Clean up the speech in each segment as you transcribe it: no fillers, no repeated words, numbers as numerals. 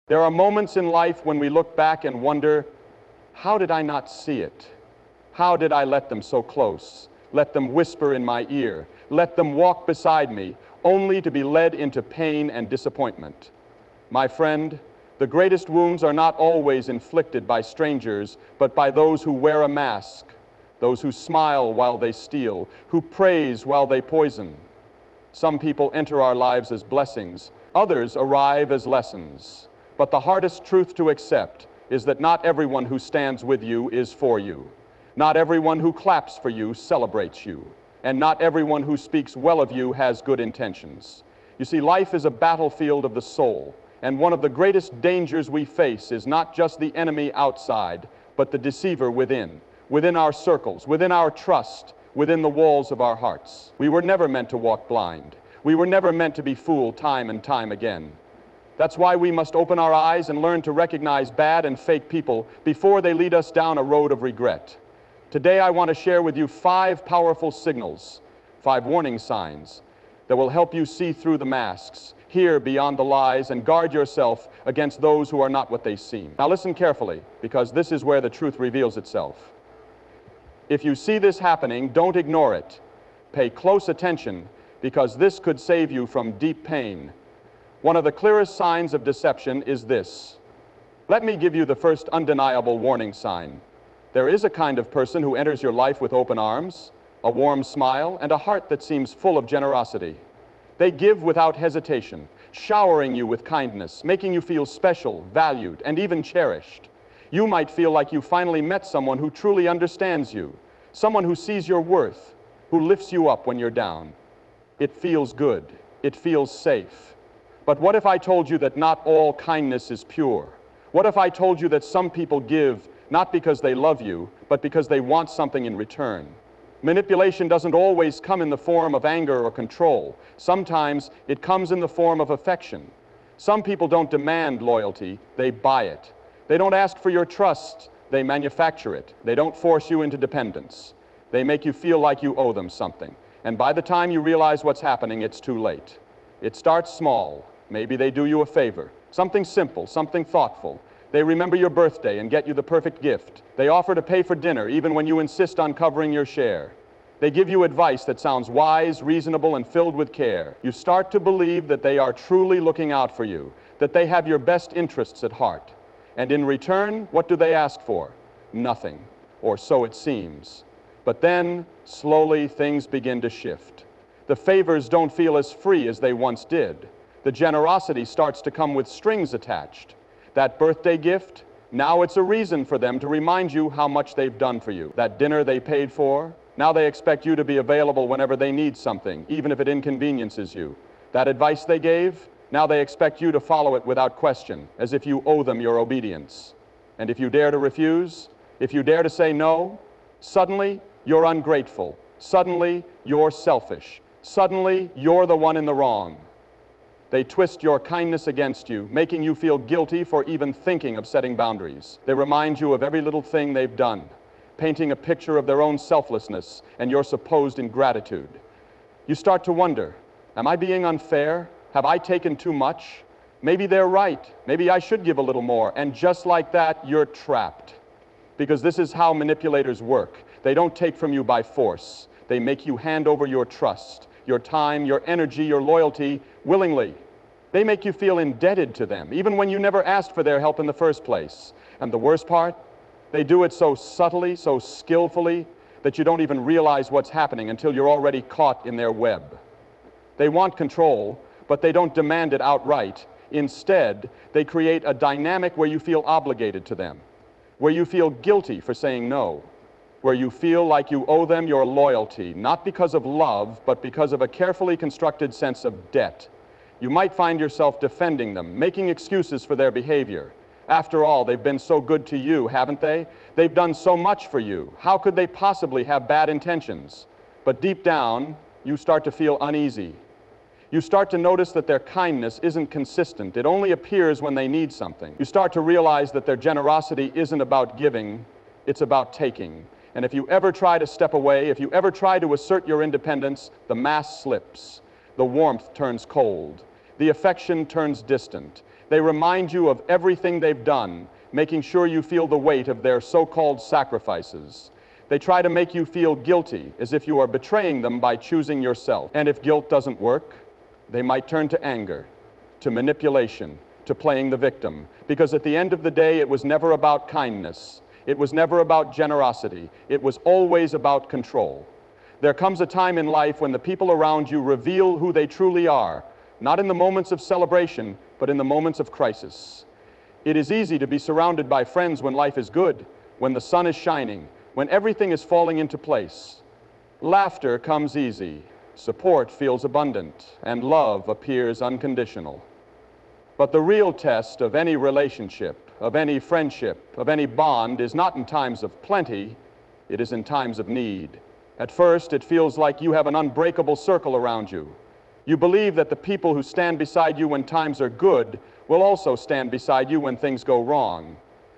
There are moments in life when we look back and wonder, how did I not see it? How did I let them so close? Let them whisper in my ear, let them walk beside me, only to be led into pain and disappointment. My friend, the greatest wounds are not always inflicted by strangers, but by those who wear a mask, those who smile while they steal, who praise while they poison. Some people enter our lives as blessings, others arrive as lessons. But the hardest truth to accept is that not everyone who stands with you is for you. Not everyone who claps for you celebrates you. And not everyone who speaks well of you has good intentions. You see, life is a battlefield of the soul, and one of the greatest dangers we face is not just the enemy outside, but the deceiver within our circles, within our trust, within the walls of our hearts. We were never meant to walk blind. We were never meant to be fooled time and time again. That's why we must open our eyes and learn to recognize bad and fake people before they lead us down a road of regret. Today I want to share with you 5 powerful signals, 5 warning signs that will help you see through the masks, hear beyond the lies, and guard yourself against those who are not what they seem. Now listen carefully, because this is where the truth reveals itself. If you see this happening, don't ignore it. Pay close attention, because this could save you from deep pain. One of the clearest signs of deception is this. Let me give you the first undeniable warning sign. There is a kind of person who enters your life with open arms, a warm smile, and a heart that seems full of generosity. They give without hesitation, showering you with kindness, making you feel special, valued, and even cherished. You might feel like you finally met someone who truly understands you, someone who sees your worth, who lifts you up when you're down. It feels good. It feels safe. But what if I told you that not all kindness is pure? What if I told you that some people give not because they love you, but because they want something in return? Manipulation doesn't always come in the form of anger or control. Sometimes it comes in the form of affection. Some people don't demand loyalty, they buy it. They don't ask for your trust, they manufacture it. They don't force you into dependence. They make you feel like you owe them something. And by the time you realize what's happening, it's too late. It starts small. Maybe they do you a favor, something simple, something thoughtful. They remember your birthday and get you the perfect gift. They offer to pay for dinner even when you insist on covering your share. They give you advice that sounds wise, reasonable, and filled with care. You start to believe that they are truly looking out for you, that they have your best interests at heart. And in return, what do they ask for? Nothing, or so it seems. But then, slowly, things begin to shift. The favors don't feel as free as they once did. The generosity starts to come with strings attached. That birthday gift, now it's a reason for them to remind you how much they've done for you. That dinner they paid for, now they expect you to be available whenever they need something, even if it inconveniences you. That advice they gave, now they expect you to follow it without question, as if you owe them your obedience. And if you dare to refuse, if you dare to say no, suddenly you're ungrateful. Suddenly you're selfish. Suddenly you're the one in the wrong. They twist your kindness against you, making you feel guilty for even thinking of setting boundaries. They remind you of every little thing they've done, painting a picture of their own selflessness and your supposed ingratitude. You start to wonder, am I being unfair? Have I taken too much? Maybe they're right. Maybe I should give a little more. And just like that, you're trapped. Because this is how manipulators work. They don't take from you by force. They make you hand over your trust, your time, your energy, your loyalty, willingly. They make you feel indebted to them, even when you never asked for their help in the first place. And the worst part, they do it so subtly, so skillfully, that you don't even realize what's happening until you're already caught in their web. They want control, but they don't demand it outright. Instead, they create a dynamic where you feel obligated to them, where you feel guilty for saying no, where you feel like you owe them your loyalty, not because of love, but because of a carefully constructed sense of debt. You might find yourself defending them, making excuses for their behavior. After all, they've been so good to you, haven't they? They've done so much for you. How could they possibly have bad intentions? But deep down, you start to feel uneasy. You start to notice that their kindness isn't consistent. It only appears when they need something. You start to realize that their generosity isn't about giving, it's about taking. And if you ever try to step away, if you ever try to assert your independence, the mask slips. The warmth turns cold. The affection turns distant. They remind you of everything they've done, making sure you feel the weight of their so-called sacrifices. They try to make you feel guilty, as if you are betraying them by choosing yourself. And if guilt doesn't work, they might turn to anger, to manipulation, to playing the victim. Because at the end of the day, it was never about kindness. It was never about generosity. It was always about control. There comes a time in life when the people around you reveal who they truly are, not in the moments of celebration, but in the moments of crisis. It is easy to be surrounded by friends when life is good, when the sun is shining, when everything is falling into place. Laughter comes easy, support feels abundant, and love appears unconditional. But the real test of any relationship, of any friendship, of any bond is not in times of plenty, it is in times of need. At first, it feels like you have an unbreakable circle around you. You believe that the people who stand beside you when times are good will also stand beside you when things go wrong.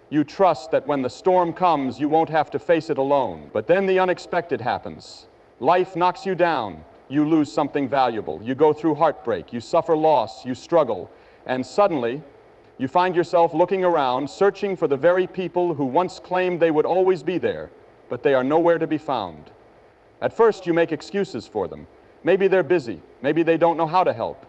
You trust that when the storm comes, you won't have to face it alone. But then the unexpected happens. Life knocks you down. You lose something valuable. You go through heartbreak. You suffer loss. You struggle. And suddenly, you find yourself looking around, searching for the very people who once claimed they would always be there, but they are nowhere to be found. At first, you make excuses for them. Maybe they're busy. Maybe they don't know how to help.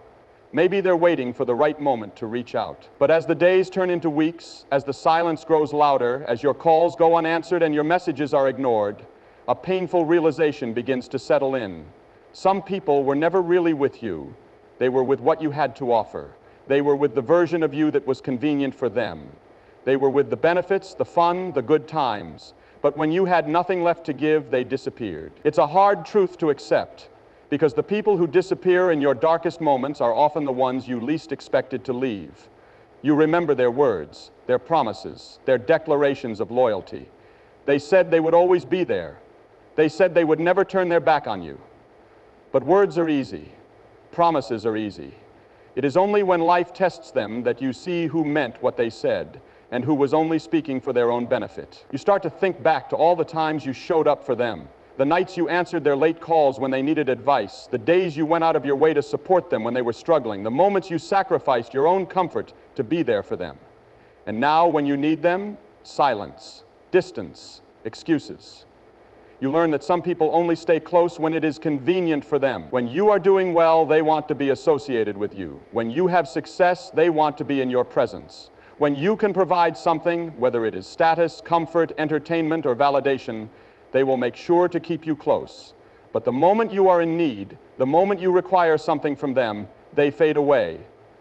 Maybe they're waiting for the right moment to reach out. But as the days turn into weeks, as the silence grows louder, as your calls go unanswered and your messages are ignored, a painful realization begins to settle in. Some people were never really with you. They were with what you had to offer. They were with the version of you that was convenient for them. They were with the benefits, the fun, the good times. But when you had nothing left to give, they disappeared. It's a hard truth to accept, because the people who disappear in your darkest moments are often the ones you least expected to leave. You remember their words, their promises, their declarations of loyalty. They said they would always be there. They said they would never turn their back on you. But words are easy. Promises are easy. It is only when life tests them that you see who meant what they said and who was only speaking for their own benefit. You start to think back to all the times you showed up for them, the nights you answered their late calls when they needed advice, the days you went out of your way to support them when they were struggling, the moments you sacrificed your own comfort to be there for them. And now, when you need them, silence, distance, excuses. You learn that some people only stay close when it is convenient for them. When you are doing well, they want to be associated with you. When you have success, they want to be in your presence. When you can provide something, whether it is status, comfort, entertainment, or validation, they will make sure to keep you close. But the moment you are in need, the moment you require something from them, they fade away,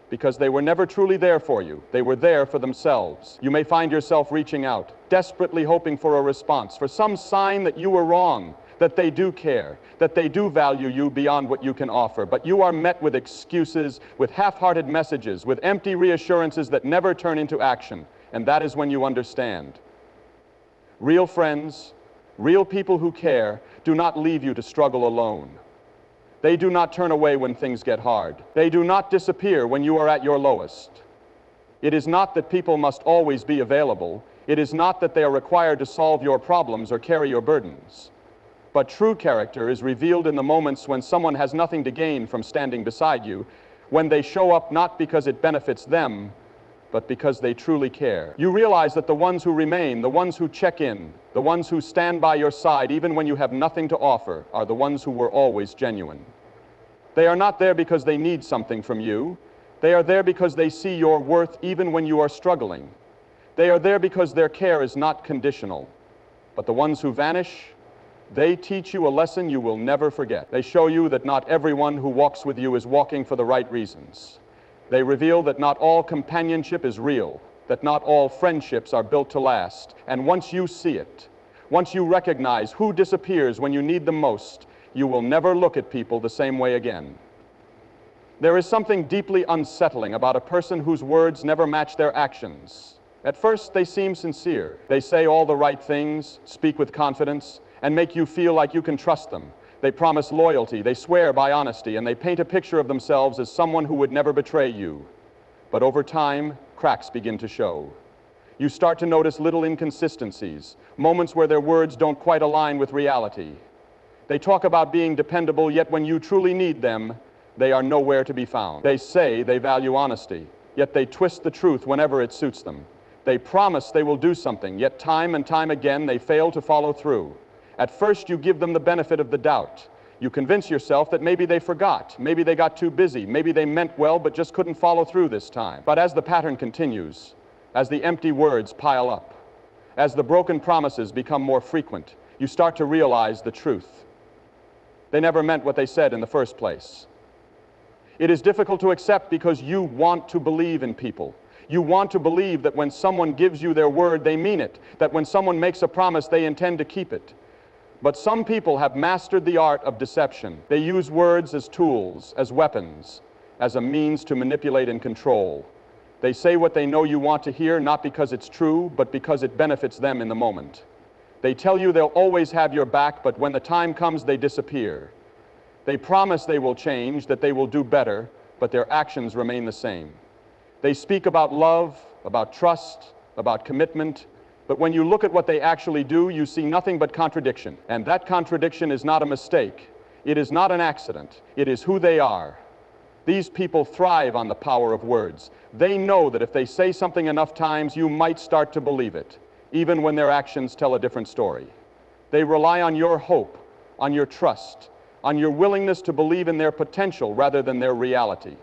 because they were never truly there for you. They were there for themselves. You may find yourself reaching out, desperately hoping for a response, for some sign that you were wrong, that they do care, that they do value you beyond what you can offer. But you are met with excuses, with half-hearted messages, with empty reassurances that never turn into action. And that is when you understand. Real friends, real people who care, do not leave you to struggle alone. They do not turn away when things get hard. They do not disappear when you are at your lowest. It is not that people must always be available. It is not that they are required to solve your problems or carry your burdens. But true character is revealed in the moments when someone has nothing to gain from standing beside you, when they show up not because it benefits them, but because they truly care. You realize that the ones who remain, the ones who check in, the ones who stand by your side even when you have nothing to offer, are the ones who were always genuine. They are not there because they need something from you. They are there because they see your worth even when you are struggling. They are there because their care is not conditional. But the ones who vanish, they teach you a lesson you will never forget. They show you that not everyone who walks with you is walking for the right reasons. They reveal that not all companionship is real, that not all friendships are built to last. And once you see it, once you recognize who disappears when you need them most, you will never look at people the same way again. There is something deeply unsettling about a person whose words never match their actions. At first, they seem sincere. They say all the right things, speak with confidence, and make you feel like you can trust them. They promise loyalty, they swear by honesty, and they paint a picture of themselves as someone who would never betray you. But over time, cracks begin to show. You start to notice little inconsistencies, moments where their words don't quite align with reality. They talk about being dependable, yet when you truly need them, they are nowhere to be found. They say they value honesty, yet they twist the truth whenever it suits them. They promise they will do something, yet time and time again they fail to follow through. At first you give them the benefit of the doubt. You convince yourself that maybe they forgot, maybe they got too busy, maybe they meant well but just couldn't follow through this time. But as the pattern continues, as the empty words pile up, as the broken promises become more frequent, you start to realize the truth. They never meant what they said in the first place. It is difficult to accept because you want to believe in people. You want to believe that when someone gives you their word, they mean it, that when someone makes a promise, they intend to keep it. But some people have mastered the art of deception. They use words as tools, as weapons, as a means to manipulate and control. They say what they know you want to hear, not because it's true, but because it benefits them in the moment. They tell you they'll always have your back, but when the time comes, they disappear. They promise they will change, that they will do better, but their actions remain the same. They speak about love, about trust, about commitment, but when you look at what they actually do, you see nothing but contradiction. And that contradiction is not a mistake. It is not an accident. It is who they are. These people thrive on the power of words. They know that if they say something enough times, you might start to believe it, even when their actions tell a different story. They rely on your hope, on your trust, on your willingness to believe in their potential rather than their reality.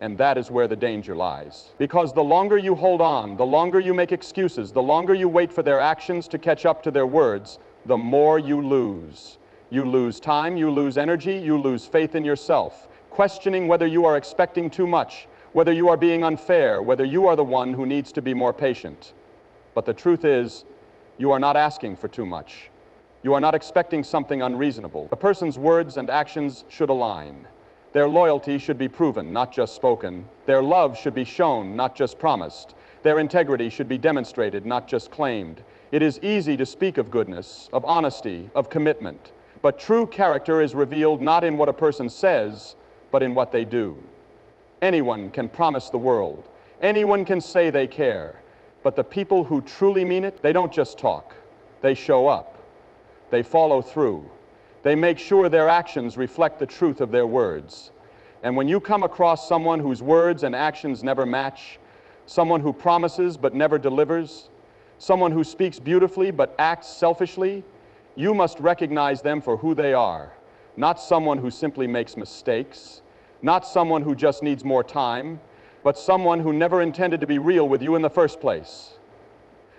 And that is where the danger lies. Because the longer you hold on, the longer you make excuses, the longer you wait for their actions to catch up to their words, the more you lose. You lose time, you lose energy, you lose faith in yourself, questioning whether you are expecting too much, whether you are being unfair, whether you are the one who needs to be more patient. But the truth is, you are not asking for too much. You are not expecting something unreasonable. A person's words and actions should align. Their loyalty should be proven, not just spoken. Their love should be shown, not just promised. Their integrity should be demonstrated, not just claimed. It is easy to speak of goodness, of honesty, of commitment. But true character is revealed not in what a person says, but in what they do. Anyone can promise the world. Anyone can say they care. But the people who truly mean it, they don't just talk. They show up. They follow through. They make sure their actions reflect the truth of their words. And when you come across someone whose words and actions never match, someone who promises but never delivers, someone who speaks beautifully but acts selfishly, you must recognize them for who they are, not someone who simply makes mistakes, not someone who just needs more time, but someone who never intended to be real with you in the first place.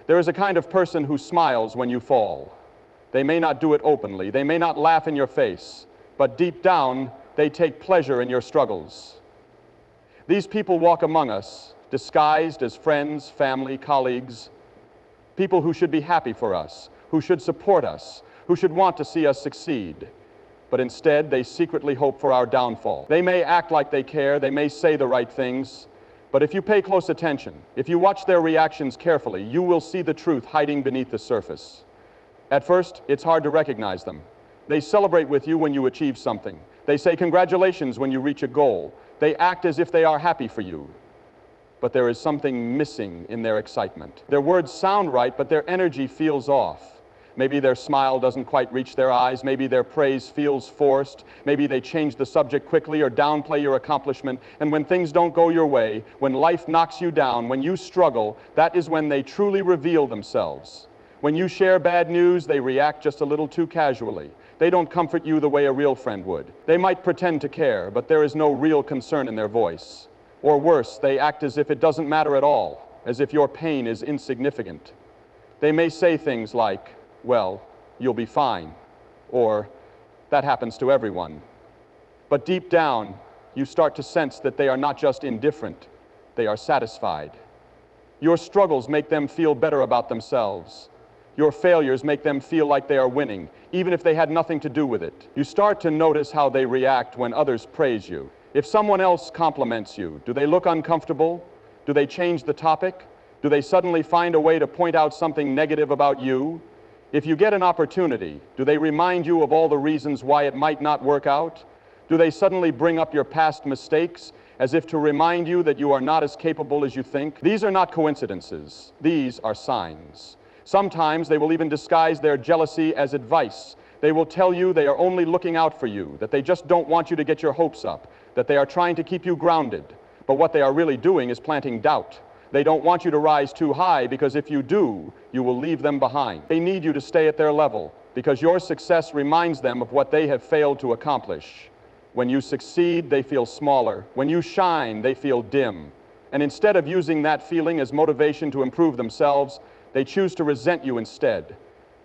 There is a kind of person who smiles when you fall. They may not do it openly, they may not laugh in your face, but deep down, they take pleasure in your struggles. These people walk among us, disguised as friends, family, colleagues, people who should be happy for us, who should support us, who should want to see us succeed. But instead, they secretly hope for our downfall. They may act like they care, they may say the right things, but if you pay close attention, if you watch their reactions carefully, you will see the truth hiding beneath the surface. At first, it's hard to recognize them. They celebrate with you when you achieve something. They say congratulations when you reach a goal. They act as if they are happy for you. But there is something missing in their excitement. Their words sound right, but their energy feels off. Maybe their smile doesn't quite reach their eyes. Maybe their praise feels forced. Maybe they change the subject quickly or downplay your accomplishment. And when things don't go your way, when life knocks you down, when you struggle, that is when they truly reveal themselves. When you share bad news, they react just a little too casually. They don't comfort you the way a real friend would. They might pretend to care, but there is no real concern in their voice. Or worse, they act as if it doesn't matter at all, as if your pain is insignificant. They may say things like, well, you'll be fine, or that happens to everyone. But deep down, you start to sense that they are not just indifferent, they are satisfied. Your struggles make them feel better about themselves. Your failures make them feel like they are winning, even if they had nothing to do with it. You start to notice how they react when others praise you. If someone else compliments you, do they look uncomfortable? Do they change the topic? Do they suddenly find a way to point out something negative about you? If you get an opportunity, do they remind you of all the reasons why it might not work out? Do they suddenly bring up your past mistakes as if to remind you that you are not as capable as you think? These are not coincidences. These are signs. Sometimes they will even disguise their jealousy as advice. They will tell you they are only looking out for you, that they just don't want you to get your hopes up, that they are trying to keep you grounded. But what they are really doing is planting doubt. They don't want you to rise too high, because if you do, you will leave them behind. They need you to stay at their level, because your success reminds them of what they have failed to accomplish. When you succeed, they feel smaller. When you shine, they feel dim. And instead of using that feeling as motivation to improve themselves, they choose to resent you instead.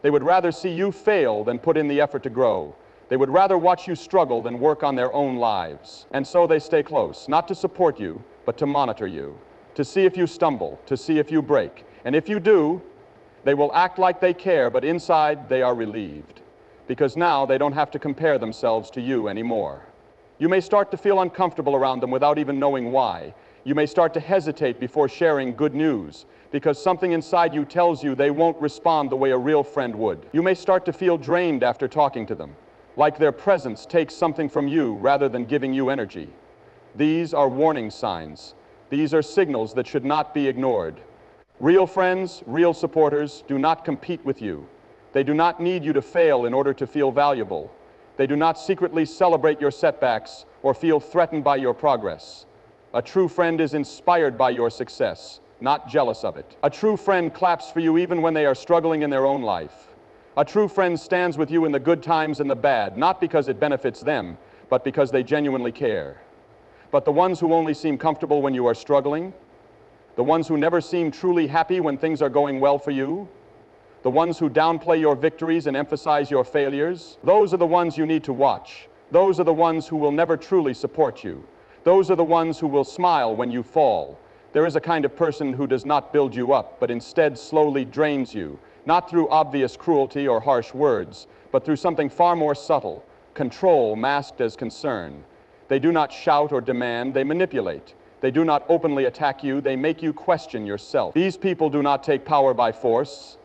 They would rather see you fail than put in the effort to grow. They would rather watch you struggle than work on their own lives. And so they stay close, not to support you, but to monitor you, to see if you stumble, to see if you break. And if you do, they will act like they care, but inside they are relieved, because now they don't have to compare themselves to you anymore. You may start to feel uncomfortable around them without even knowing why. You may start to hesitate before sharing good news, because something inside you tells you they won't respond the way a real friend would. You may start to feel drained after talking to them, like their presence takes something from you rather than giving you energy. These are warning signs. These are signals that should not be ignored. Real friends, real supporters do not compete with you. They do not need you to fail in order to feel valuable. They do not secretly celebrate your setbacks or feel threatened by your progress. A true friend is inspired by your success, not jealous of it. A true friend claps for you even when they are struggling in their own life. A true friend stands with you in the good times and the bad, not because it benefits them, but because they genuinely care. But the ones who only seem comfortable when you are struggling, the ones who never seem truly happy when things are going well for you, the ones who downplay your victories and emphasize your failures, those are the ones you need to watch. Those are the ones who will never truly support you. Those are the ones who will smile when you fall. There is a kind of person who does not build you up, but instead slowly drains you, not through obvious cruelty or harsh words, but through something far more subtle, control masked as concern. They do not shout or demand, they manipulate. They do not openly attack you, they make you question yourself. These people do not take power by force.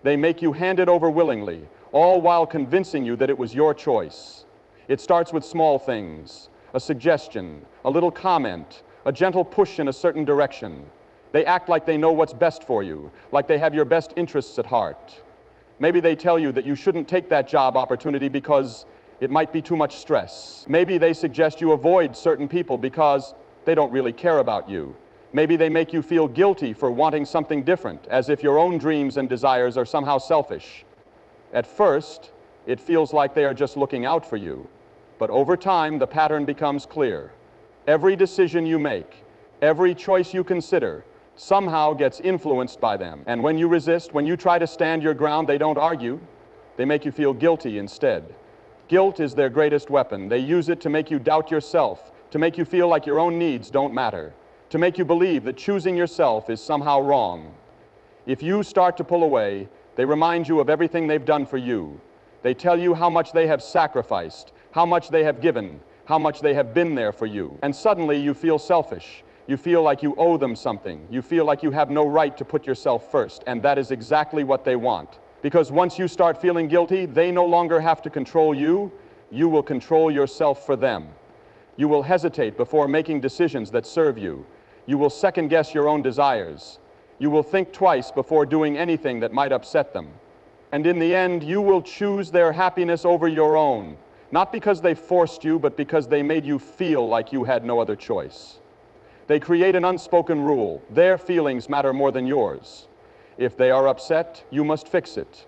They make you hand it over willingly, all while convincing you that it was your choice. It starts with small things, a suggestion, a little comment, a gentle push in a certain direction. They act like they know what's best for you, like they have your best interests at heart. Maybe they tell you that you shouldn't take that job opportunity because it might be too much stress. Maybe they suggest you avoid certain people because they don't really care about you. Maybe they make you feel guilty for wanting something different, as if your own dreams and desires are somehow selfish. At first, it feels like they are just looking out for you. But over time, the pattern becomes clear. Every decision you make, every choice you consider, somehow gets influenced by them. And when you resist, when you try to stand your ground, they don't argue. They make you feel guilty instead. Guilt is their greatest weapon. They use it to make you doubt yourself, to make you feel like your own needs don't matter, to make you believe that choosing yourself is somehow wrong. If you start to pull away, they remind you of everything they've done for you. They tell you how much they have sacrificed, how much they have given, how much they have been there for you. And suddenly you feel selfish. You feel like you owe them something. You feel like you have no right to put yourself first. And that is exactly what they want. Because once you start feeling guilty, they no longer have to control you. You will control yourself for them. You will hesitate before making decisions that serve you. You will second guess your own desires. You will think twice before doing anything that might upset them. And in the end, you will choose their happiness over your own. Not because they forced you, but because they made you feel like you had no other choice. They create an unspoken rule. Their feelings matter more than yours. If they are upset, you must fix it.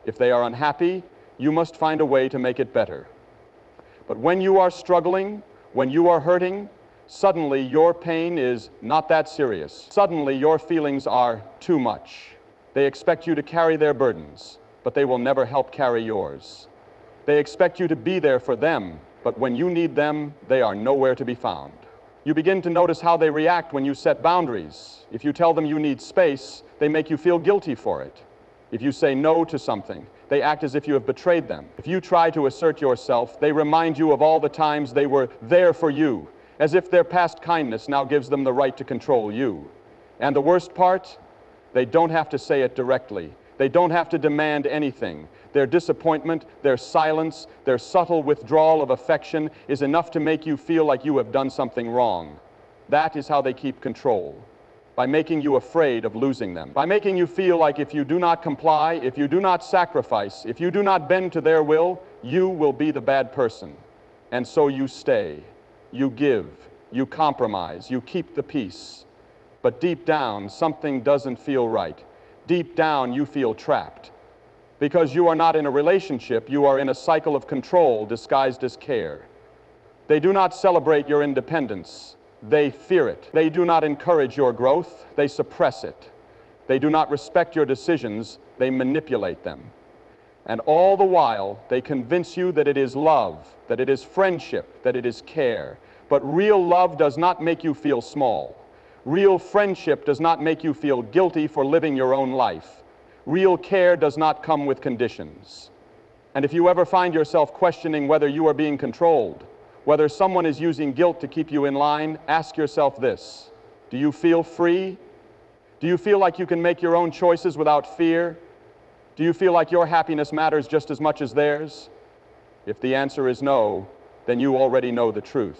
If they are unhappy, you must find a way to make it better. But when you are struggling, when you are hurting, suddenly your pain is not that serious. Suddenly your feelings are too much. They expect you to carry their burdens, but they will never help carry yours. They expect you to be there for them, but when you need them, they are nowhere to be found. You begin to notice how they react when you set boundaries. If you tell them you need space, they make you feel guilty for it. If you say no to something, they act as if you have betrayed them. If you try to assert yourself, they remind you of all the times they were there for you, as if their past kindness now gives them the right to control you. And the worst part, they don't have to say it directly. They don't have to demand anything. Their disappointment, their silence, their subtle withdrawal of affection is enough to make you feel like you have done something wrong. That is how they keep control, by making you afraid of losing them, by making you feel like if you do not comply, if you do not sacrifice, if you do not bend to their will, you will be the bad person. And so you stay, you give, You compromise. You keep the peace. But deep down, something doesn't feel right. Deep down, you feel trapped. Because you are not in a relationship, you are in a cycle of control disguised as care. They do not celebrate your independence. They fear it. They do not encourage your growth. They suppress it. They do not respect your decisions. They manipulate them. And all the while, they convince you that it is love, that it is friendship, that it is care. But real love does not make you feel small. Real friendship does not make you feel guilty for living your own life. Real care does not come with conditions. And if you ever find yourself questioning whether you are being controlled, whether someone is using guilt to keep you in line, ask yourself this: do you feel free? Do you feel like you can make your own choices without fear? Do you feel like your happiness matters just as much as theirs? If the answer is no, then you already know the truth.